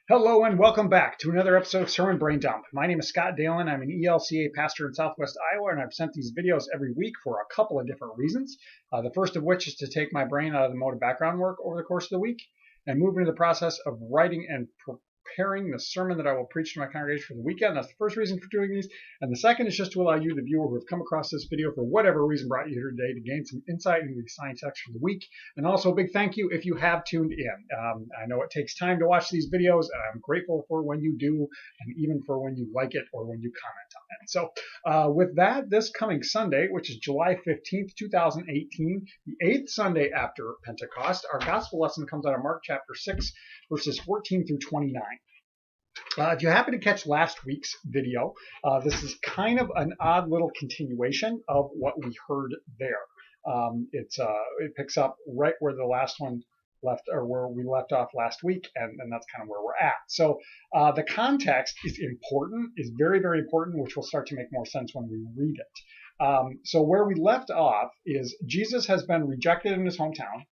Hello and welcome back to another episode of Sermon Braindump. My name is Scott Dalen. I'm an ELCA pastor in Southwest Iowa, and I've sent these videos every week for a couple of different reasons. The first of which is to take my brain out of the mode of background work over the course of the week and move into the process of writing and preparing the sermon that I will preach to my congregation for the weekend. That's the first reason for doing these. And the second is just to allow you, the viewer who have come across this video for whatever reason brought you here today, to gain some insight into the assigned text for the week. And also a big thank you if you have tuned in. I know it takes time to watch these videos, and I'm grateful for when you do, and even for when you like it or when you comment on it. So with that, this coming Sunday, which is July 15th, 2018, the 8th Sunday after Pentecost, our gospel lesson comes out of Mark chapter 6, verses 14 through 29. If you happen to catch last week's video, this is kind of an odd little continuation of what we heard there. It picks up right where the last one left, or where we left off last week, and that's kind of where we're at. So the context is important, is very, very important, which will start to make more sense when we read it. So where we left off is Jesus has been rejected in his hometown,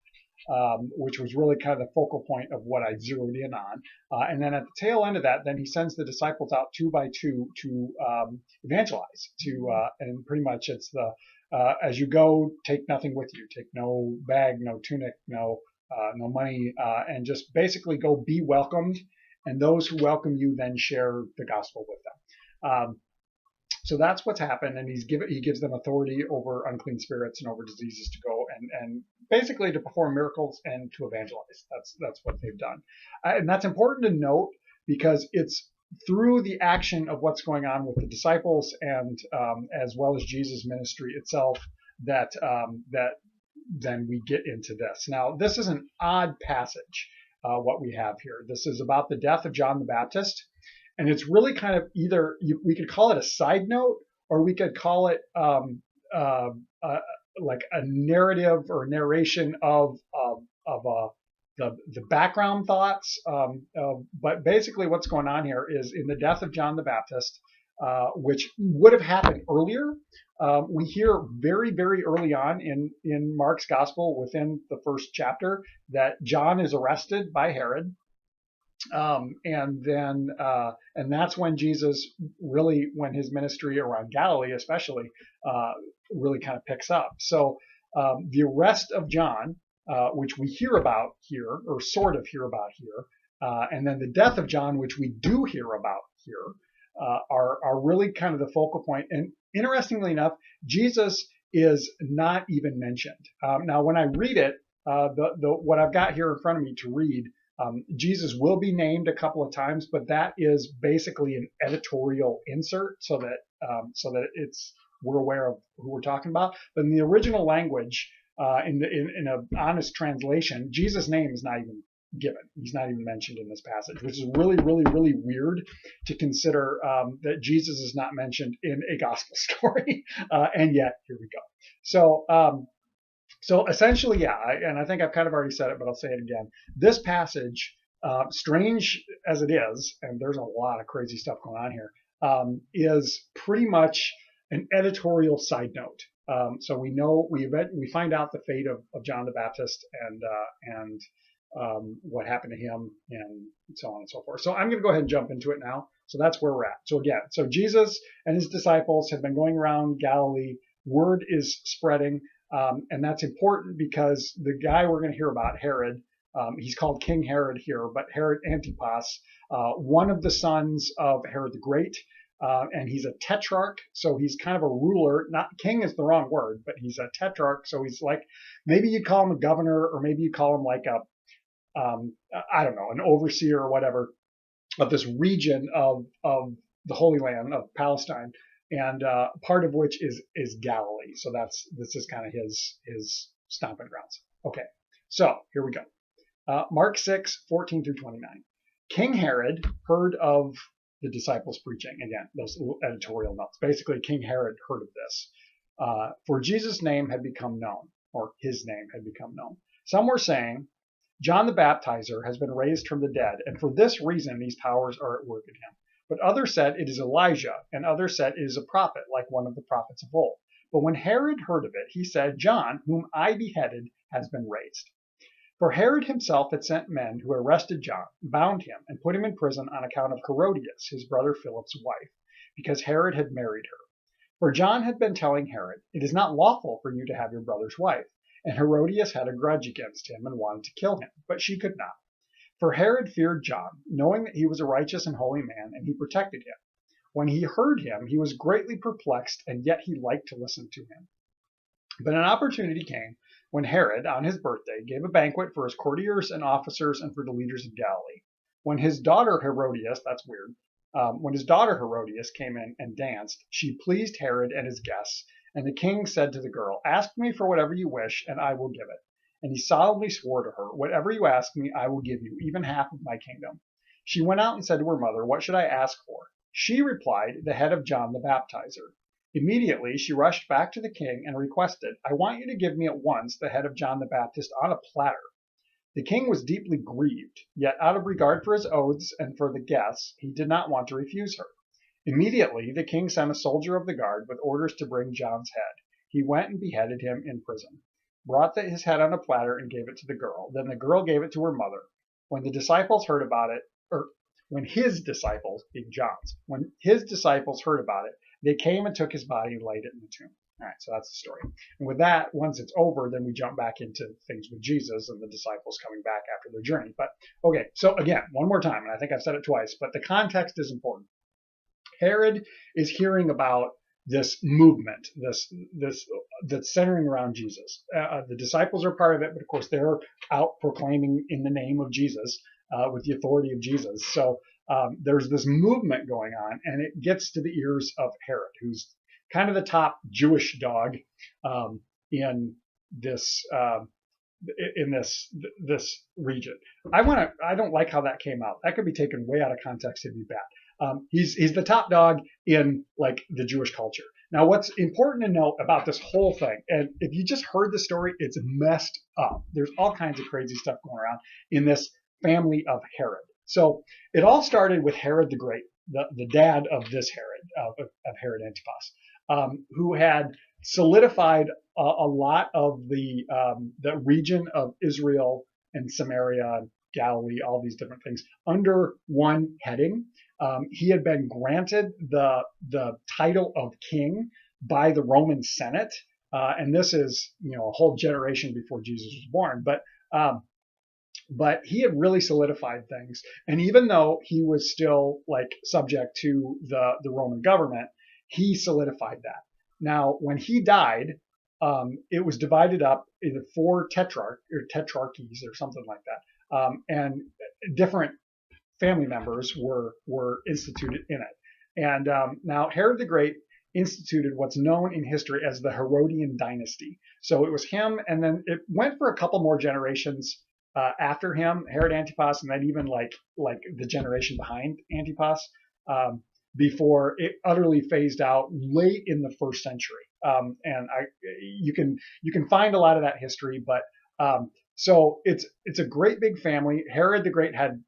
which was really kind of the focal point of what I zeroed in on. And then at the tail end of that, then he sends the disciples out two by two to evangelize. And pretty much it's as you go, take nothing with you. Take no bag, no tunic, no money, and just basically go be welcomed. And those who welcome you then share the gospel with them. So that's what's happened, and he gives them authority over unclean spirits and over diseases to go and basically to perform miracles and to evangelize. That's what they've done, and that's important to note because it's through the action of what's going on with the disciples and as well as Jesus' ministry itself that then we get into this. Now, this is an odd passage, what we have here. This is about the death of John the Baptist. And it's really kind of either we could call it a side note, or we could call it like a narrative or narration of the background thoughts. But basically, what's going on here is in the death of John the Baptist, which would have happened earlier. We hear very, very early on in Mark's gospel, within the first chapter, that John is arrested by Herod. And that's when Jesus really, when his ministry around Galilee especially, really kind of picks up. So the arrest of John, which we hear about here, or sort of hear about here, and then the death of John, which we do hear about here, are really kind of the focal point. And interestingly enough, Jesus is not even mentioned. Now, when I read it, what I've got here in front of me to read, Jesus will be named a couple of times, but that is basically an editorial insert so that we're aware of who we're talking about. But in the original language, in an honest translation, Jesus' name is not even given. He's not even mentioned in this passage, which is really, really, really weird to consider that Jesus is not mentioned in a gospel story, and yet here we go. So essentially, yeah, and I think I've kind of already said it, but I'll say it again. This passage, strange as it is, and there's a lot of crazy stuff going on here, is pretty much an editorial side note. So we find out the fate of John the Baptist and what happened to him and so on and so forth. So I'm going to go ahead and jump into it now. So that's where we're at. So again, Jesus and his disciples have been going around Galilee. Word is spreading. And that's important because the guy we're going to hear about, Herod, he's called King Herod here, but Herod Antipas, one of the sons of Herod the Great, and he's a tetrarch, so he's kind of a ruler. Not king is the wrong word, but he's a tetrarch, so he's like, maybe you'd call him a governor, or maybe you'd call him like I don't know, an overseer or whatever of this region of the Holy Land of Palestine. And part of which is Galilee. So this is kind of his stomping grounds. Okay, so here we go. Mark 6, 14 through 29. King Herod heard of the disciples preaching. Again, those little editorial notes. Basically, King Herod heard of this. For Jesus' name had become known, or his name had become known. Some were saying, John the Baptizer has been raised from the dead, and for this reason these powers are at work in him. But others said it is Elijah, and others said it is a prophet, like one of the prophets of old. But when Herod heard of it, he said, John, whom I beheaded, has been raised. For Herod himself had sent men who arrested John, bound him, and put him in prison on account of Herodias, his brother Philip's wife, because Herod had married her. For John had been telling Herod, "It is not lawful for you to have your brother's wife." And Herodias had a grudge against him and wanted to kill him, but she could not. For Herod feared John, knowing that he was a righteous and holy man, and he protected him. When he heard him, he was greatly perplexed, and yet he liked to listen to him. But an opportunity came when Herod, on his birthday, gave a banquet for his courtiers and officers and for the leaders of Galilee. When his daughter Herodias, that's weird, when his daughter Herodias came in and danced, she pleased Herod and his guests. And the king said to the girl, "Ask me for whatever you wish, and I will give it." And he solemnly swore to her, "Whatever you ask me, I will give you, even half of my kingdom." She went out and said to her mother, "What should I ask for?" She replied, "The head of John the Baptizer." Immediately she rushed back to the king and requested, "I want you to give me at once the head of John the Baptist on a platter." The king was deeply grieved, yet out of regard for his oaths and for the guests, he did not want to refuse her. Immediately the king sent a soldier of the guard with orders to bring John's head. He went and beheaded him in prison, brought his head on a platter and gave it to the girl. Then the girl gave it to her mother. When the disciples heard about it, or when his disciples, being John's, when his disciples heard about it, they came and took his body and laid it in the tomb. All right, so that's the story. And with that, once it's over, then we jump back into things with Jesus and the disciples coming back after their journey. But okay, so again, one more time, and I think I've said it twice, but the context is important. Herod is hearing about this movement, this that's centering around Jesus. The disciples are part of it, but of course they're out proclaiming in the name of Jesus, with the authority of Jesus. So there's this movement going on, and it gets to the ears of Herod, who's kind of the top Jewish dog in this region. I don't like how that came out. That could be taken way out of context and be bad. He's the top dog in like the Jewish culture. Now, what's important to note about this whole thing, and if you just heard the story, it's messed up. There's all kinds of crazy stuff going around in this family of Herod. So it all started with Herod the Great, the dad of this Herod, of Herod Antipas, who had solidified a lot of the region of Israel and Samaria, Galilee, all these different things under one heading. He had been granted the title of king by the Roman Senate, and this is a whole generation before Jesus was born. But he had really solidified things, and even though he was still like subject to the Roman government, he solidified that. Now, when he died, it was divided up into 4 tetrarchies or something like that, and different family members were instituted in it. And now Herod the Great instituted what's known in history as the Herodian dynasty. So it was him, and then it went for a couple more generations after him, Herod Antipas, and then even like the generation behind Antipas, before it utterly phased out late in the 1st century. And you can find a lot of that history, but so it's a great big family. Herod the Great had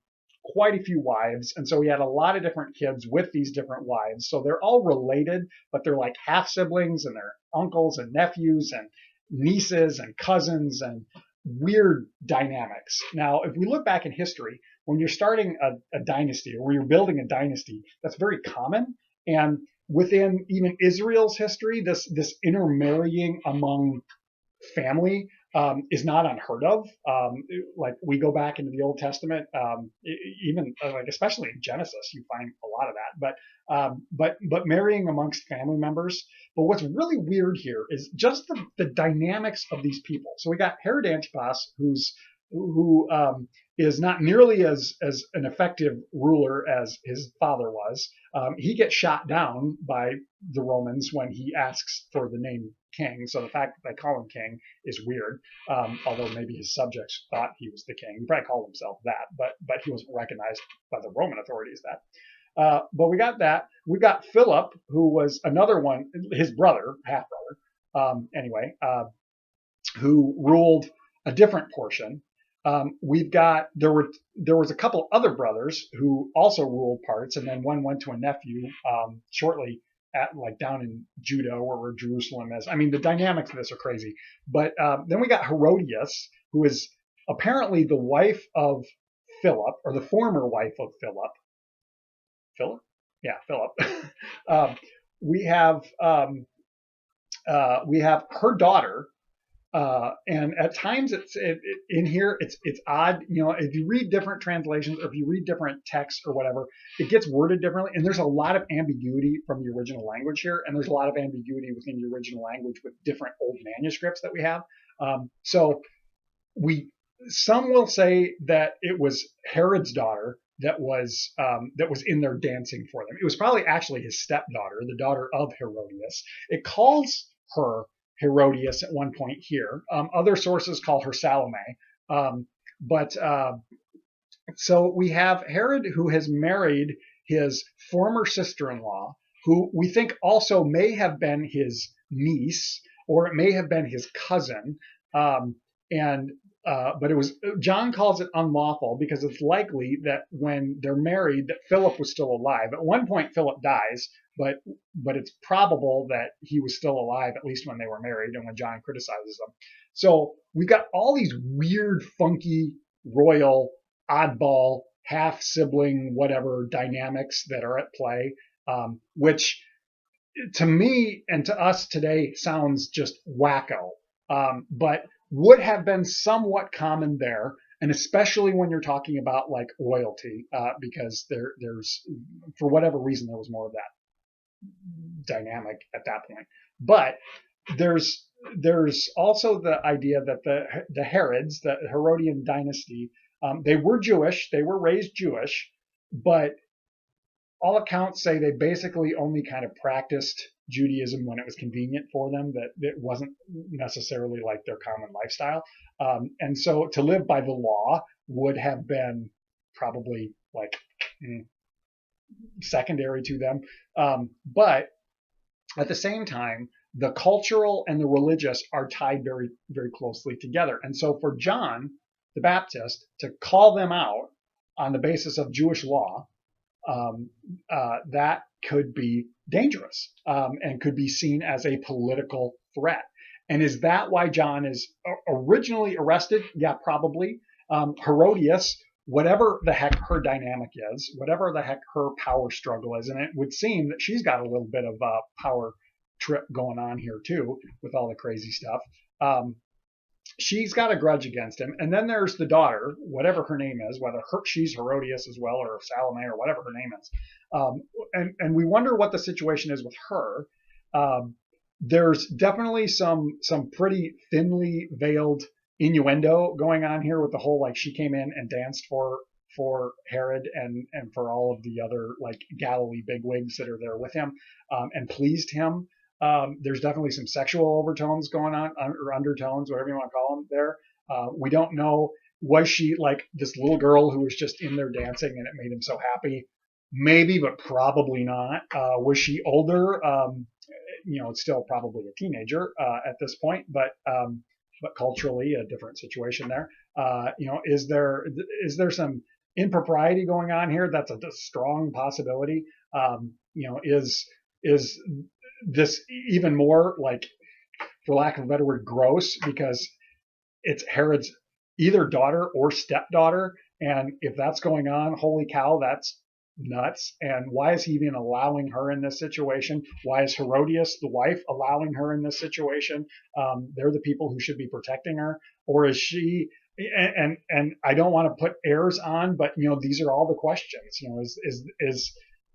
quite a few wives, and so he had a lot of different kids with these different wives. So they're all related, but they're like half siblings, and they're uncles and nephews and nieces and cousins, and weird dynamics. Now, if we look back in history, when you're starting a dynasty, or when you're building a dynasty, that's very common. And within even Israel's history, this intermarrying among family is not unheard of. Like we go back into the Old Testament, even like especially in Genesis, you find a lot of that. But marrying amongst family members. But what's really weird here is just the dynamics of these people. So we got Herod Antipas, who is not nearly as an effective ruler as his father was. He gets shot down by the Romans when he asks for the name king. So the fact that they call him king is weird, although maybe his subjects thought he was the king. He probably called himself that, but he wasn't recognized by the Roman authorities that. But we got that. We got Philip, who was another one, his brother, half-brother, who ruled a different portion. There was a couple other brothers who also ruled parts, and then one went to a nephew shortly at like down in Judah, or where Jerusalem is. I mean, the dynamics of this are crazy. But then we got Herodias, who is apparently the wife of Philip, or the former wife of Philip, yeah, Philip. um, we have we have her daughter, and at times in here it's odd. If you read different translations or if you read different texts or whatever, it gets worded differently. And there's a lot of ambiguity from the original language here, and there's a lot of ambiguity within the original language with different old manuscripts that we have. So we some will say that it was Herod's daughter that was in there dancing for them. It was probably actually his stepdaughter, the daughter of Herodias. It calls her Herodias at one point here. Other sources call her Salome. But so we have Herod, who has married his former sister-in-law, who we think also may have been his niece, or it may have been his cousin. But it was, John calls it unlawful because it's likely that when they're married that Philip was still alive. At one point Philip dies, but it's probable that he was still alive at least when they were married and when John criticizes them. So we've got all these weird, funky, royal, oddball, half sibling, whatever dynamics that are at play, which to me and to us today sounds just wacko. But would have been somewhat common there, and especially when you're talking about like royalty, because there's for whatever reason there was more of that dynamic at that point. But there's also the idea that the Herods, the Herodian dynasty, they were Jewish, they were raised Jewish, but all accounts say they basically only kind of practiced Judaism when it was convenient for them, that it wasn't necessarily like their common lifestyle. And so to live by the law would have been probably like secondary to them. But at the same time, the cultural and the religious are tied very, very closely together. And so for John the Baptist to call them out on the basis of Jewish law, that could be dangerous, and could be seen as a political threat. And is that why John is originally arrested? Yeah, probably. Herodias, whatever the heck her dynamic is, whatever the heck her power struggle is, and it would seem that she's got a little bit of a power trip going on here too, with all the crazy stuff. She's got a grudge against him. And then there's the daughter, whatever her name is, whether she's Herodias as well, or Salome, or whatever her name is. And we wonder what the situation is with her. There's definitely some pretty thinly veiled innuendo going on here with the whole, like, she came in and danced for Herod and for all of the other like Galilee bigwigs that are there with him, and pleased him. There's definitely some sexual overtones going on, or undertones, whatever you want to call them there. We don't know, was she like this little girl who was just in there dancing and it made him so happy? Maybe, but probably not. Was she older? It's still probably a teenager at this point, but culturally a different situation there. Is there some impropriety going on here? That's a strong possibility. Is this even more, like, for lack of a better word, gross, because it's Herod's either daughter or stepdaughter, and if that's going on, holy cow, that's nuts. And why is he even allowing her in this situation? Why is Herodias, the wife, allowing her in this situation? They're the people who should be protecting her. Or is she, and I don't want to put airs on, but these are all the questions.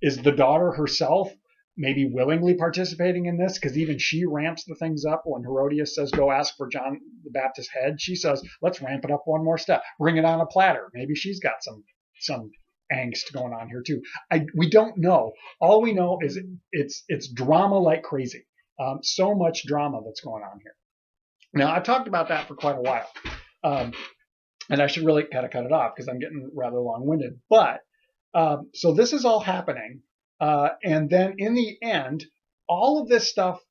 Is the daughter herself maybe willingly participating in this? Because even she ramps the things up. When Herodias says, go ask for John the Baptist's head, she says, let's ramp it up one more step, bring it on a platter. Maybe she's got some angst going on here too. We don't know. All we know is it's drama like crazy. So much drama that's going on here. Now, I've talked about that for quite a while, and I should really kind of cut it off because I'm getting rather long-winded. But so this is all happening. And then in the end, all of this stuff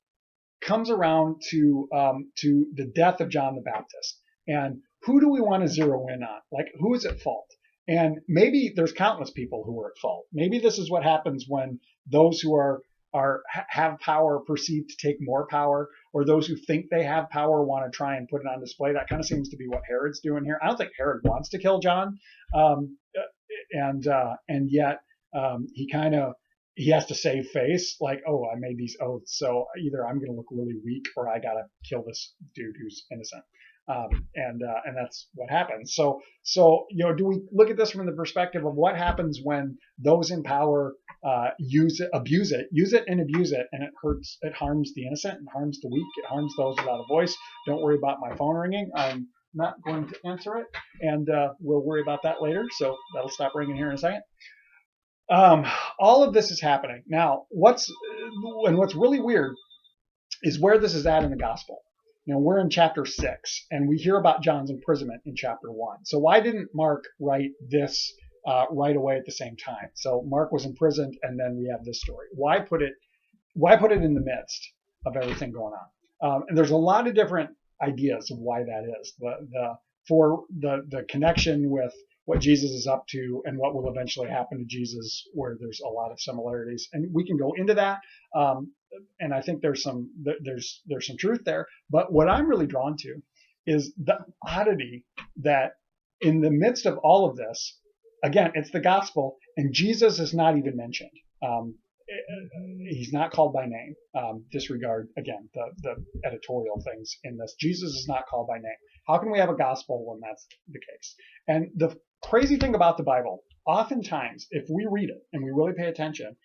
comes around to the death of John the Baptist. And who do we want to zero in on? Like, who is at fault? And maybe there's countless people who are at fault. Maybe this is what happens when those who are have power perceived to take more power, or those who think they have power want to try and put it on display. That kind of seems to be what Herod's doing here. I don't think Herod wants to kill John, and yet he has to save face, like, oh, I made these oaths, so either I'm going to look really weak or I got to kill this dude who's innocent. And that's what happens. So do we look at this from the perspective of what happens when those in power use it, and abuse it, and it harms the innocent, and harms the weak, it harms those without a voice. Don't worry about my phone ringing. I'm not going to answer it, and we'll worry about that later. So that'll stop ringing here in a second. All of this is happening now. What's really weird is where this is at in the gospel. We're in chapter 6, and we hear about John's imprisonment in chapter 1. So why didn't Mark write this right away at the same time? So Mark was imprisoned, and then we have this story. Why put it in the midst of everything going on? And there's a lot of different ideas of why that is. The connection with what Jesus is up to and what will eventually happen to Jesus, where there's a lot of similarities, and we can go into that. And I think there's some truth there. But what I'm really drawn to is the oddity that in the midst of all of this, again, it's the gospel, and Jesus is not even mentioned. He's not called by name. Disregard, again, the editorial things in this. Jesus is not called by name. How can we have a gospel when that's the case? And the crazy thing about the Bible, oftentimes, if we read it and we really pay attention,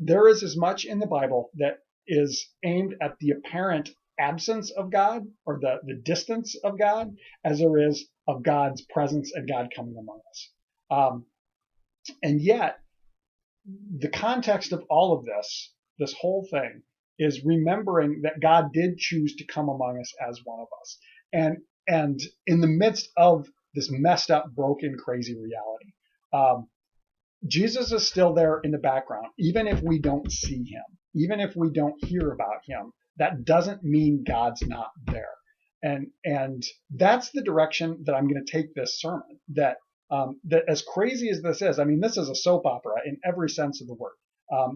there is as much in the Bible that is aimed at the apparent absence of God, or the distance of God, as there is of God's presence and God coming among us. And yet, the context of all of this whole thing, is remembering that God did choose to come among us as one of us. And in the midst of this messed up, broken, crazy reality, Jesus is still there in the background, even if we don't see him, even if we don't hear about him. That doesn't mean God's not there. And that's the direction that I'm going to take this sermon. That as crazy as this is, I mean, this is a soap opera in every sense of the word.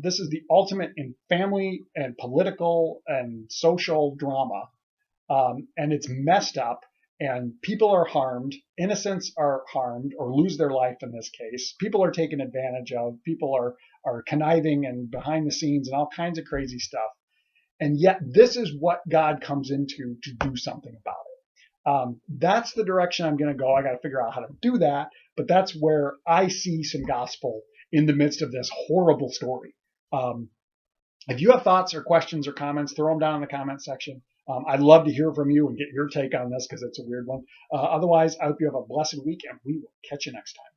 This is the ultimate in family and political and social drama. And it's messed up, and people are harmed. Innocents are harmed or lose their life in this case. People are taken advantage of. People are conniving and behind the scenes and all kinds of crazy stuff. And yet this is what God comes into to do something about it. That's the direction I'm going to go. I got to figure out how to do that. But that's where I see some gospel in the midst of this horrible story. If you have thoughts or questions or comments, throw them down in the comment section. I'd love to hear from you and get your take on this, because it's a weird one. Otherwise, I hope you have a blessed week, and we will catch you next time.